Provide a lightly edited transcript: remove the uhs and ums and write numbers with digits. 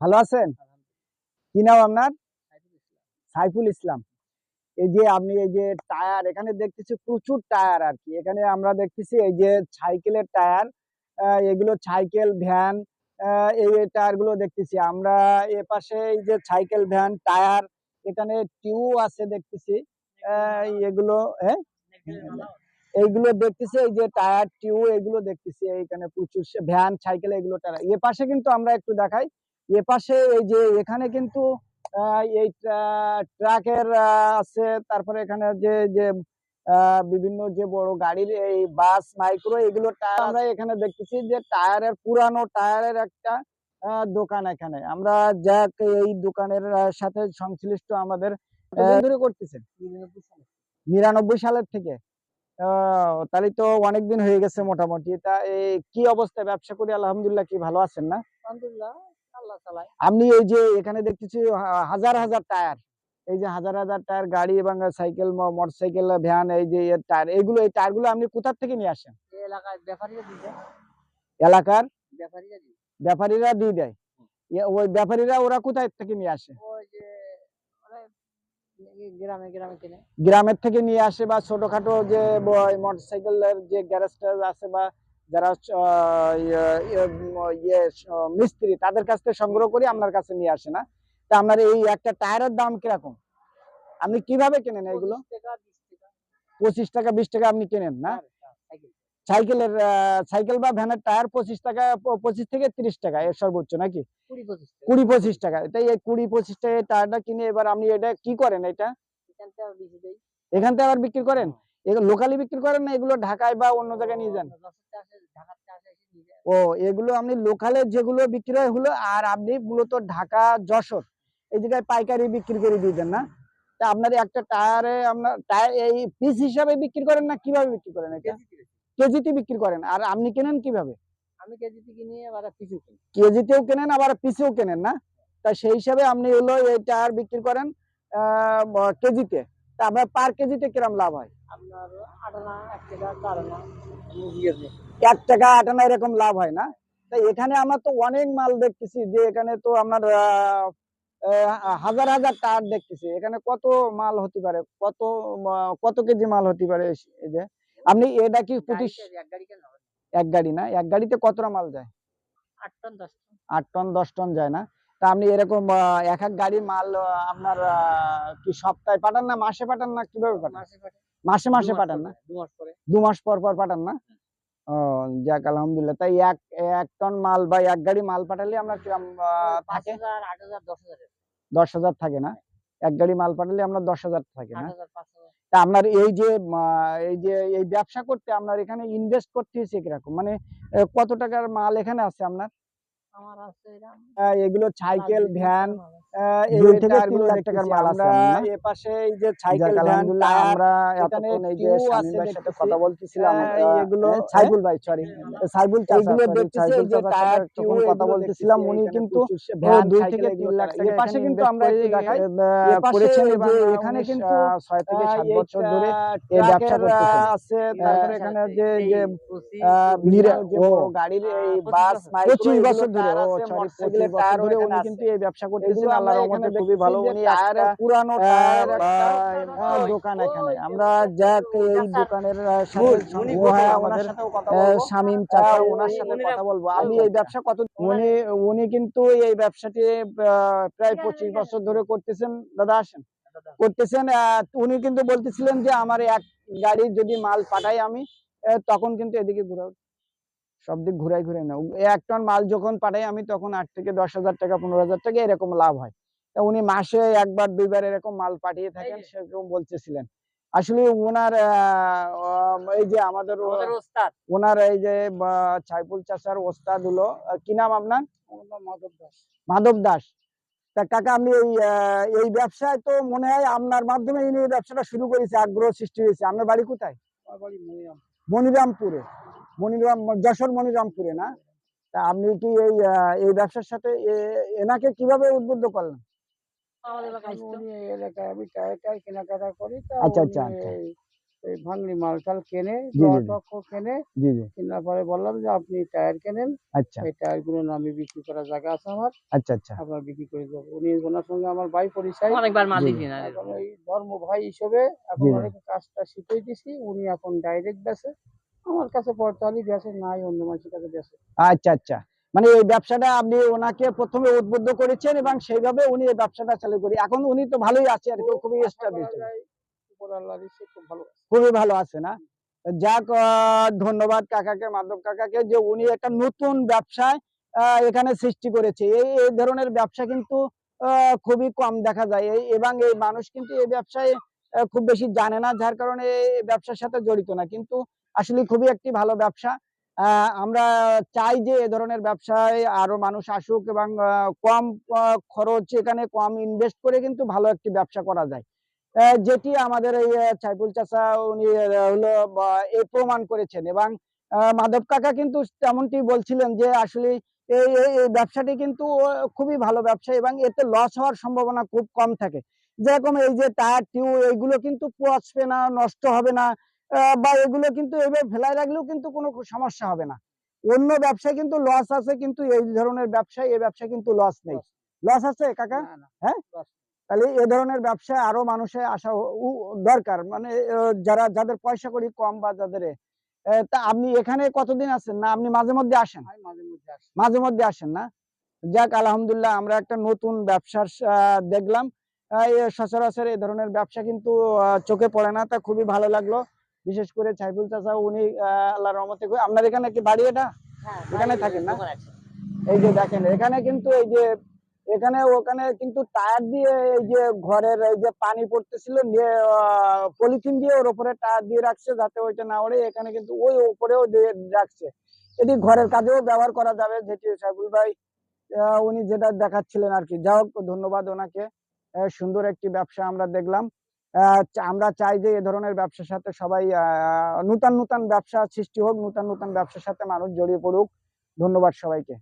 ভালো আছেন? কি নাম আপনার? সাইফুল ইসলাম। এই যে আপনি এই যে টায়ার এখানে দেখতেছি প্রচুর টায়ার আর কি। এখানে আমরা দেখতেছি এই যে সাইকেলের টায়ার, এগুলো সাইকেল, ভ্যান, এই টায়ার গুলো দেখতেছি আমরা। এপাশে এই যে সাইকেল, ভ্যান, টায়ার, এখানে টিউ আছে দেখতেছি। এগুলো হ্যাঁ, এইগুলো দেখতেছি এই যে টায়ার, টিউ এগুলো দেখতেছি এইখানে প্রচুর ভ্যান, সাইকেল এগুলো টায়ার। এ পাশে কিন্তু আমরা একটু দেখাই। এ পাশে এই যে এখানে কিন্তু এই ট্রাকের আছে, তারপরে এখানে যে যে বিভিন্ন যে বড় গাড়ির এই বাস, মাইক্রো এগুলো টায়ার আমরা এখানে দেখতেছি যে টায়ারের পুরানো টায়ারের একটা দোকান। এখানে আমরা যাক এই দোকানের সাথে সংশ্লিষ্ট আমাদের কতদিন ধরে করতেছেন? 99 সালের থেকে। তাহলে তো অনেকদিন হয়ে গেছে মোটামুটি। তা এই কি অবস্থা, ব্যবসা করে আলহামদুলিল্লাহ কি ভালো আছেন না? আলহামদুলিল্লাহ, আল্লাহ চালায়। আপনি এই যে এখানে দেখতেছি হাজার হাজার টায়ার, এই যে হাজার হাজার টায়ার গাড়ি এবং সাইকেল, মোটরসাইকেল, ভ্যান, এই যে এর টায়ার, এগুলো এই টায়ারগুলো আপনি কোথা থেকে নিয়ে আসেন? এই এলাকায় ব্যাপারীরা দিয়ে দেয়। এলাকার ব্যাপারীরা দিয়ে ব্যাপারীরা দিয়ে দেয়। ওই ব্যাপারীরা ওরা কোথায় থেকে নিয়ে আসে? ওই যে মানে গ্রামে গ্রামে কিনে। গ্রামের থেকে নিয়ে আসে, বা ছোটখাটো যে মোটরসাইকেলের যে গ্যারেজ ট্যারেজ আছে, বা যারা মিস্ত্রি তাদের কাছ থেকে সংগ্রহ করে আপনার কাছে নিয়ে আসে না? তা আপনার এই একটা টায়ারের দাম কিরকম, আপনি কিভাবে কেনেন এগুলো? 25 টাকা 20 টাকা আপনি কেনেন না? সাইকেলের সাইকেল বা ভ্যানের টায়ার 25 টাকা, 25 থেকে 30 টাকা এর সর্বোচ্চ নাকি? 20-25 টাকা। তাই এই 20-25 টাকা টায়ারটা কিনে এবার আপনি এটা কি করেন? এটা এখান থেকে আবার বিক্রি করেন? এগুলো লোকালি বিক্রি করেন না এগুলো ঢাকায় বা অন্য জায়গায় নিয়ে যান? ও, এগুলো আপনি লোকালে যেগুলো বিক্রি হয় হলো, আর আপনি মূলত ঢাকা, যশোর এই জায়গায় পাইকারি বিক্রি করে দিয়ে দেন না? তা আপনার একটা টায়ারে আপনার টায়ার এই পিস হিসাবে বিক্রি করেন না কিভাবে বিক্রি করেন? এটা কেজিতে বিক্রি করেন, আর আপনি কেনেন কিভাবে? আমি কেজিতে কিনি, আবার পিছু কিনি। কেজিতেও কেনেন আবার পিসেও কেনেন না? তা সেই হিসাবে আপনি হলো এই টায়ার বিক্রি করেন কেজিতে। তা আপনার পার কেজিতে কিরম লাভ হয়? আপনার 8 আনা, 1 টাকা, 4 আনা। 1 টাকা 8 আনা এরকম লাভ হয় না? তাই এখানে আমরা তো অনেক মাল দেখতেছি যে এখানে তো আপনার হাজার হাজার টায়ার দেখতেছি। এখানে কত মাল হতে পারে, কত কেজি মাল হতে পারে? এই যে আপনি এটা কি এক গাড়ি কেন হবে? এক গাড়ি না, এক গাড়িতে কতটা মাল যায়? 8 টন 10 টন। 8 টন 10 টন যায় না? তা আপনি এরকম এক এক গাড়ির মাল আপনার কি সপ্তাহে পাঠান না মাসে পাঠান না কিভাবে পাঠান? মাসে পাঠাই। মাসে মাসে পাঠান না? 2 মাস পরে। 2 মাস পর পর পাঠান না? ও, যাক আলহামদুলিল্লাহ। তাই এক টন মাল বা এক গাড়ি মাল পাঠালে আপনার কিরম থাকে? 5000, 8000, 10000। 10,000 থাকে না? এক গাড়ি মাল পাঠালে আপনার 10,000 থাকে না? 8000, 5000। তা আপনার এই যে এই ব্যবসা করতে আপনার এখানে ইনভেস্ট করতে হয়েছে কিরকম, মানে কত টাকার মাল এখানে আছে আপনার? আমার আছে এরকম এগুলো সাইকেল, 5-6 ভ্যান, মাল আছে। এই 2 থেকে টায়ার 3 গুলো লাখ টাকার দেখতেছি মাল আছে আমরা। এমন না? এপাশে এই যে সাইকেল, যাক ভ্যান, আলহামদুলিল্লাহ, টায়ার, আমরা এখানে এতক্ষণ এই যে টিউ শামীম আছে ভাইয়ের সাথে দেখতেছি। কথা বলতেছিলাম, এগুলো সাইফুল ভাই, সরি, সাইফুল চাচা, এইগুলো সরি, দেখতেছি সাইফুল এই যে চাচার সাথে টায়ার, টিউ এতক্ষণ কথা এগুলো বলতেছিলাম। দেখতেছি। উনি এখানে কিন্তু প্রচুর ভ্যান, 2 সাইকেল থেকে এগুলো 3 লাখ টায়ার। টাকা এপাশে এখানে কিন্তু ইনভেস্ট আমরা করে একটু দেখাই। এপাশে করেছেন, এই এবং যে উনি এখানে কিন্তু 6 থেকে 7 এই বছর ধরে এই ব্যবসা ট্রাকের করতেছেন। আছে, তারপরে এখানে যে যে নিরা বিভিন্ন যে ও বড় গাড়ির এই 25 বাস, বছর। মাইক্রো 25 এগুলো বছর ধরে, টায়ার ও আছে, সরি, 25 মোটরসাইকেলের বছর টায়ারও ধরে এখানে উনি আছে। কিন্তু এই ব্যবসা এগুলো করতেছেন। আমরা আল্লাহর এখানে রহমতে খুবই দেখতেছি ভালো। যে উনি একটা টায়ারের পুরানো টায়ারের একটা ওই, দোকান ওই, এখানে। ওই, আমরা ওই, যাক ওই, এই চাচা, দোকানের সাথে মুনি হ্যাঁ, গোপন ওনার আমাদের সাথেও কথা বলবো। শামীম চাচা, ওনার সাথে উনিরা কথা বলবো। আপনি আচ্ছা, এই আচ্ছা। ব্যবসা কত, উনি উনি কিন্তু এই ব্যবসাটি প্রায় 25 বছর ধরে করতেছেন। দাদা আসেন, করতেছেন। উনি কিন্তু বলতেছিলেন যে আমার এক গাড়ি যদি মাল পাঠাই আমি, তখন কিন্তু এদিকে ঘুরাও সব দিক ঘুরাই ঘুরাই না, 1 টন মাল যখন পাঠাই আমি তখন 8 থেকে 10,000 টাকা, 15,000 টাকা এরকম লাভ হয়। তা উনি মাসে একবার দুইবার এরকম মাল পাঠিয়ে থাকেন, সেরকম বলতেছিলেন। আসলে ওনার এই যে আমাদের ওস্তাদ ওনার এই যে সাইফুল চাচার ওস্তাদ হলো, কি নাম আপনার? মাধব দাস। মাধব দাস। তা কাকা, আপনি এই ব্যবসায় তো মনে হয় আপনার মাধ্যমে ইনি এই ব্যবসাটা শুরু করেছে, আগ্রহ সৃষ্টি হয়েছে। আপনার বাড়ি কোথায়? আমার বাড়ি মনিরাম। মনিরামপুরে। যশোর মনিরামপুরে না? তা আপনি কি এই ব্যবসার সাথে এনাকে কিভাবে উদ্বুদ্ধ করলেন? আমাদের এলাকায় উনি এই এলাকায় আমি টায়ার কেনাকাটা করি, তা আচ্ছা, উনি আচ্ছা, আচ্ছা। এই ভাঙড়ি মালটাল কেনে, জি, জি, জি। টক কেনে, জি, জি। কেনার পরে বললাম যে আপনি টায়ার কেনেন, আচ্ছা, এই টায়ারগুলো আমি বিক্রি করার জায়গা আছে আমার, আচ্ছা, আচ্ছা। আপনার বিক্রি করে দেবো। ওনার সঙ্গে আমার ভাই পরিচয়। অনেকবার মাল জি, জি। দিছি না এখন এরকম। ওই ধর্ম ভাই হিসেবে এখন জি, জি। অনেক কাজটা শিখিয়ে দিছি। উনি এখন ডাইরেক্ট বেচে। আমার কাছে পর্তালি বেচে, নাই অন্য মানুষের কাছে বেচে। আচ্ছা, আচ্ছা। মানে এই ব্যবসাটা আপনি ওনাকে ১ম এ উদ্বুদ্ধ করেছেন এবং সেইভাবে উনি এই ব্যবসাটা চালু করে। এখন উনি তো ভালোই আছে আরকি, খুবই আশা করা established যায় উপর আল্লাহর ইচ্ছে খুব ভালো আছে। খুবই ভালো আছে না? যাক, ধন্যবাদ কাকাকে, মাধব কাকাকে যে উনি একটা নতুন ব্যবসায় এখানে সৃষ্টি করেছে। এই ধরনের ব্যবসা কিন্তু আ খুবই কম দেখা যায়। এবং এই মানুষ কিন্তু এই ব্যবসায় খুব বেশি জানে না। যার কারণে এই ব্যবসার সাথে জড়িত না। কিন্তু আসলে খুবই একটি ভালো ব্যবসা। আ আমরা চাই যে এ ধরনের ব্যবসায় আরো মানুষ আসুক এবং কম আ খরচ, এখানে কম ইনভেস্ট করে কিন্তু ভালো একটি ব্যবসা করা যায়। যেটি আমাদের এই সাইফুল চাচা উনি হলো এ প্রমাণ করেছেন। এবং মাধব কাকা কিন্তু তেমনটি বলছিলেন যে আসলে এই ব্যবসাটি কিন্তু খুবই ভালো ব্যবসা এবং এতে লস হওয়ার সম্ভাবনা খুব কম থাকে। যেরকম এই যে টায়ার টিউব এইগুলো কিন্তু পচবে না, নষ্ট হবে না, বা এগুলো কিন্তু এভাবে ফেলায় রাখলেও কিন্তু কোনো সমস্যা হবে না। অন্য ব্যবসায় কিন্তু লস আছে, কিন্তু এই ধরনের ব্যবসায়, এই ব্যবসায় কিন্তু লস নেই। লস লস আছে কাকা? না, না, হ্যাঁ? লস তাহলে এ ধরনের ব্যবসায় আরো মানুষের আসা দরকার। মানে যাদের পয়সা কড়ি কম বা যাদের তা আপনি এখানে কতদিন আছেন? না আপনি মাঝে মধ্যে আসেন? হয় মাঝে মধ্যে আসে। মাঝে মধ্যে আসেন না? যাক, আলহামদুলিল্লাহ আমরা একটা নতুন ব্যবসার দেখলাম। সচরাচর এ ধরনের ব্যবসা কিন্তু চোখে পড়ে না। তা খুবই ভালো লাগলো। বিশেষ করে সাইফুল চাচা উনি আল্লাহর রহমতে আপনার এখানে কি বাড়ি এটা? হ্যাঁ, এখানে বাড়ি থাকেন না? দোকান আছে। এই যে দেখেন এখানে কিন্তু এই যে এখানে ওখানে কিন্তু টায়ার দিয়ে এই যে ঘরের এই যে পানি পড়তেছিল নিয়ে পলিথিন দিয়ে ওর উপরে টায়ার দিয়ে রাখছে যাতে ওইটা না ওড়ে। এখানে কিন্তু ওই উপরেও দিয়ে রাখছে। এটি ঘরের কাজেও ব্যবহার করা যাবে, যেটি সাইফুল ভাই উনি যেটা দেখাচ্ছিলেন আরকি। যাই হোক, ধন্যবাদ ওনাকে। সুন্দর একটি ব্যবসা আমরা দেখলাম। আমরা চাই যে এ ধরনের ব্যবসার সাথে সবাই নূতন ব্যবসা সৃষ্টি হোক, নূতন ব্যবসার সাথে মানুষ জড়িয়ে পড়ুক। ধন্যবাদ সবাইকে।